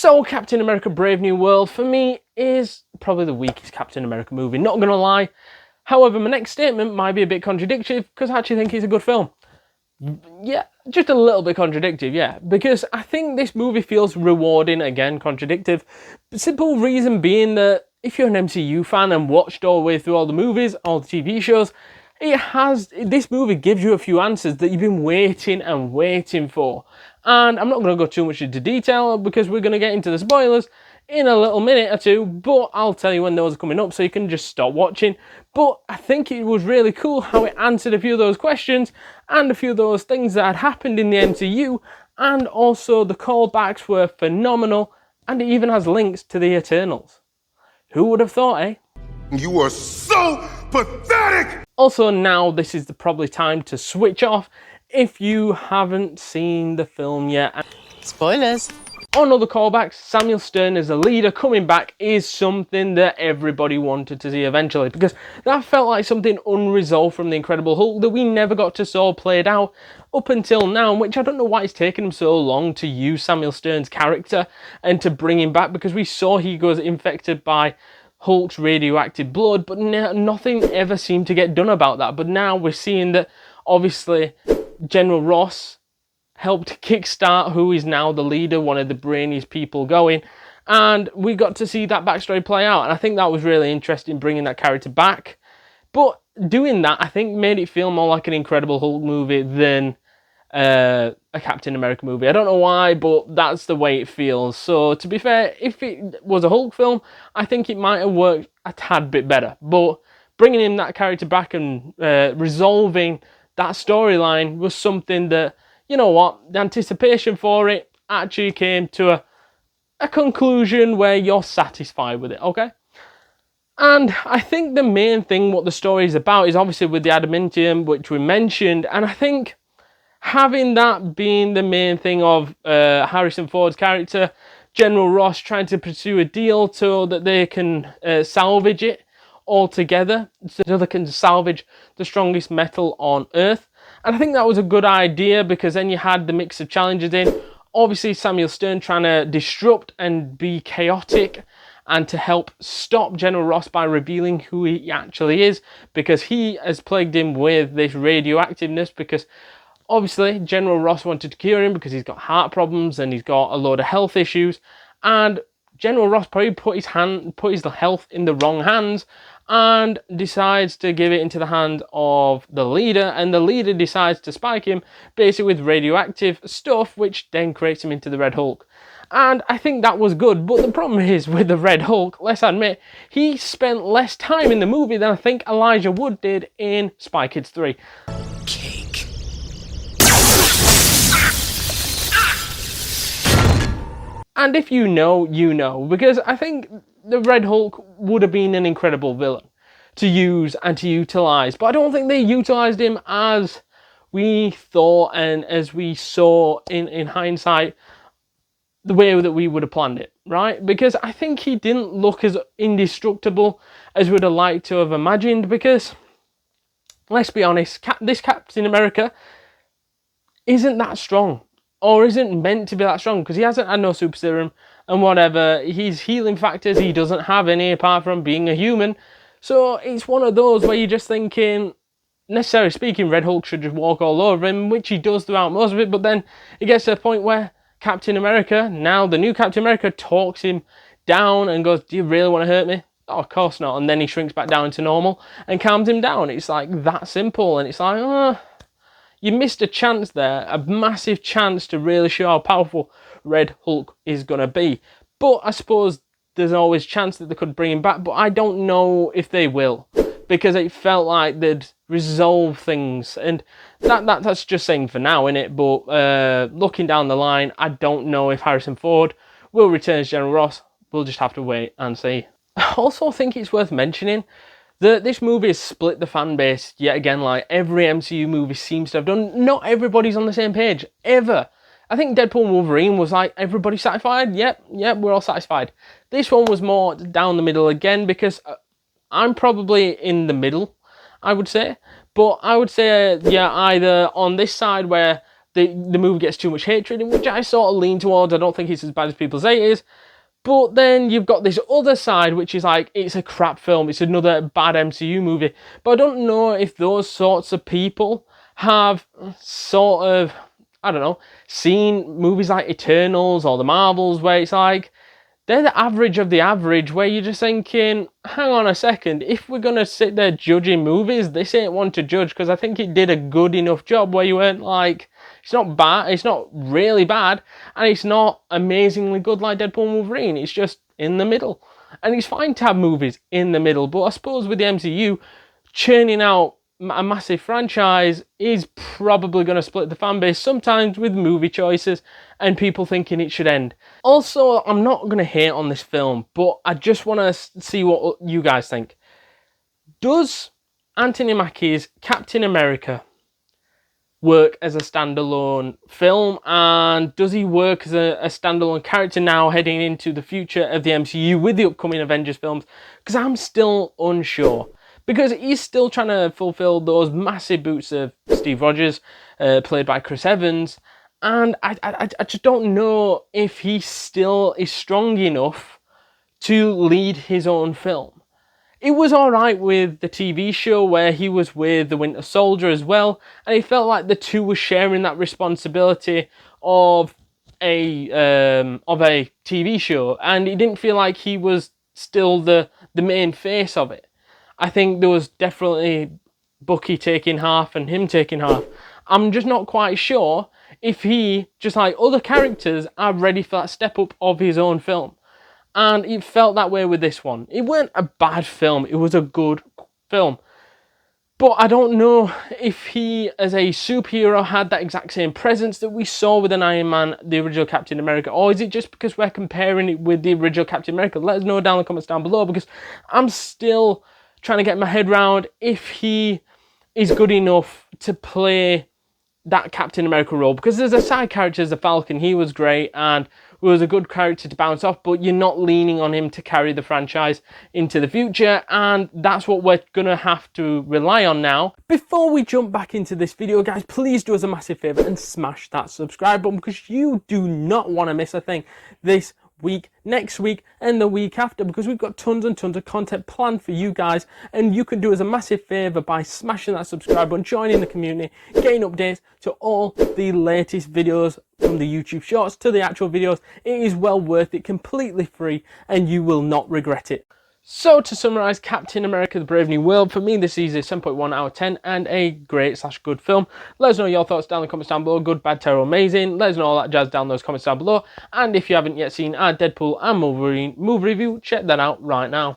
So Captain America Brave New World for me is probably the weakest Captain America movie, not gonna lie. However, my next statement might be a bit contradictory because I actually think it's a good film. Yeah, just a little bit contradictory, yeah, because I think this movie feels rewarding, again, contradictive. Simple reason being that if you're an MCU fan and watched all the way through all the movies, all the TV shows, this movie gives you a few answers that you've been waiting and waiting for. And I'm not going to go too much into detail because we're going to get into the spoilers in a little minute or two, but I'll tell you when those are coming up so you can just stop watching. But I think it was really cool how it answered a few of those questions and a few of those things that had happened in the MCU, and also the callbacks were phenomenal, and it even has links to the Eternals. Who would have thought, eh? You are so pathetic! Also, now this is probably time to switch off if you haven't seen the film yet. Spoilers. On other callbacks, Samuel Stern as a leader coming back is something that everybody wanted to see eventually, because that felt like something unresolved from The Incredible Hulk that we never got to saw played out up until now, which I don't know why it's taken him so long to use Samuel Stern's character and to bring him back, because we saw he was infected by Hulk's radioactive blood, but nothing ever seemed to get done about that. But now we're seeing that obviously General Ross helped kickstart who is now the leader, one of the brainiest people going, and we got to see that backstory play out, and I think that was really interesting, bringing that character back. But doing that, I think, made it feel more like an Incredible Hulk movie than a Captain America movie. I don't know why, but that's the way it feels. So to be fair, if it was a Hulk film, I think it might have worked a tad bit better, but bringing in that character back and resolving that storyline was something that, you know what, the anticipation for it actually came to a conclusion where you're satisfied with it, okay? And I think the main thing what the story is about is obviously with the adamantium, which we mentioned, and I think having that being the main thing of Harrison Ford's character, General Ross trying to pursue a deal so that they can salvage it altogether, so they can salvage the strongest metal on Earth. And I think that was a good idea, because then you had the mix of challenges in. Obviously, Samuel Stern trying to disrupt and be chaotic and to help stop General Ross by revealing who he actually is, because he has plagued him with this radioactiveness, because obviously General Ross wanted to cure him because he's got heart problems and he's got a load of health issues, and General Ross probably put his health in the wrong hands and decides to give it into the hand of the leader, and the leader decides to spike him basically with radioactive stuff, which then creates him into the Red Hulk. And I think that was good, but the problem is with the Red Hulk, let's admit, he spent less time in the movie than I think Elijah Wood did in Spy Kids 3. Cake. And if you know, you know, because I think the Red Hulk would have been an incredible villain to use and to utilise, but I don't think they utilised him as we thought and as we saw in hindsight, the way that we would have planned it, right? Because I think he didn't look as indestructible as we'd have liked to have imagined, because let's be honest, this Captain America isn't that strong, or isn't meant to be that strong, because he hasn't had no super serum and whatever. His healing factors, he doesn't have any apart from being a human. So it's one of those where you're just thinking, necessarily speaking, Red Hulk should just walk all over him, which he does throughout most of it, but then it gets to a point where Captain America, now the new Captain America, talks him down and goes, do you really want to hurt me? Oh, of course not. And then he shrinks back down to normal and calms him down. It's like that simple, and it's like, oh, you missed a chance there, a massive chance to really show how powerful Red Hulk is going to be. But I suppose there's always a chance that they could bring him back, but I don't know if they will, because it felt like they'd resolve things, and that's just saying for now, innit? But looking down the line, I don't know if Harrison Ford will return as General Ross. We'll just have to wait and see. I also think it's worth mentioning that this movie has split the fan base yet again, like every MCU movie seems to have done. Not everybody's on the same page, ever. I think Deadpool and Wolverine was like, everybody satisfied? Yep, we're all satisfied. This one was more down the middle again, because I'm probably in the middle, I would say. But I would say, yeah, either on this side where the movie gets too much hatred, in which I sort of lean towards. I don't think it's as bad as people say it is. But then you've got this other side, which is like, it's a crap film. It's another bad MCU movie. But I don't know if those sorts of people have sort of, I don't know, seen movies like Eternals or the Marvels, where it's like, they're the average of the average, where you're just thinking, hang on a second, if we're going to sit there judging movies, this ain't one to judge, because I think it did a good enough job where you weren't like, it's not bad, it's not really bad, and it's not amazingly good like Deadpool and Wolverine, it's just in the middle. And it's fine to have movies in the middle, but I suppose with the MCU, churning out a massive franchise is probably going to split the fan base, sometimes with movie choices and people thinking it should end. Also, I'm not going to hate on this film, but I just want to see what you guys think. Does Anthony Mackie's Captain America work as a standalone film, and does he work as a standalone character now heading into the future of the MCU with the upcoming Avengers films? Because I'm still unsure. Because he's still trying to fulfill those massive boots of Steve Rogers, played by Chris Evans, and I just don't know if he still is strong enough to lead his own film. It was alright with the TV show where he was with the Winter Soldier as well, and it felt like the two were sharing that responsibility of a TV show, and it didn't feel like he was still the main face of it. I think there was definitely Bucky taking half and him taking half. I'm just not quite sure if he, just like other characters, are ready for that step up of his own film. And it felt that way with this one. It weren't a bad film, it was a good film. But I don't know if he, as a superhero, had that exact same presence that we saw with an Iron Man, the original Captain America, or is it just because we're comparing it with the original Captain America? Let us know down in the comments down below, because I'm still trying to get my head around if he is good enough to play that Captain America role, because there's a side character as the Falcon. He was great and was a good character to bounce off, but you're not leaning on him to carry the franchise into the future, and that's what we're gonna have to rely on now. Before we jump back into this video, guys, please do us a massive favor and smash that subscribe button, because you do not want to miss a thing this week, next week, and the week after, because we've got tons and tons of content planned for you guys, and you can do us a massive favor by smashing that subscribe button, joining the community, getting updates to all the latest videos, from the YouTube shorts to the actual videos. It is well worth it, completely free, and you will not regret it. So to summarise, Captain America: The Brave New World, for me this is a 7.1 out of 10 and a great / good film. Let us know your thoughts down in the comments down below. Good, bad, terrible, amazing. Let us know all that jazz down in those comments down below. And if you haven't yet seen our Deadpool and Wolverine movie review, check that out right now.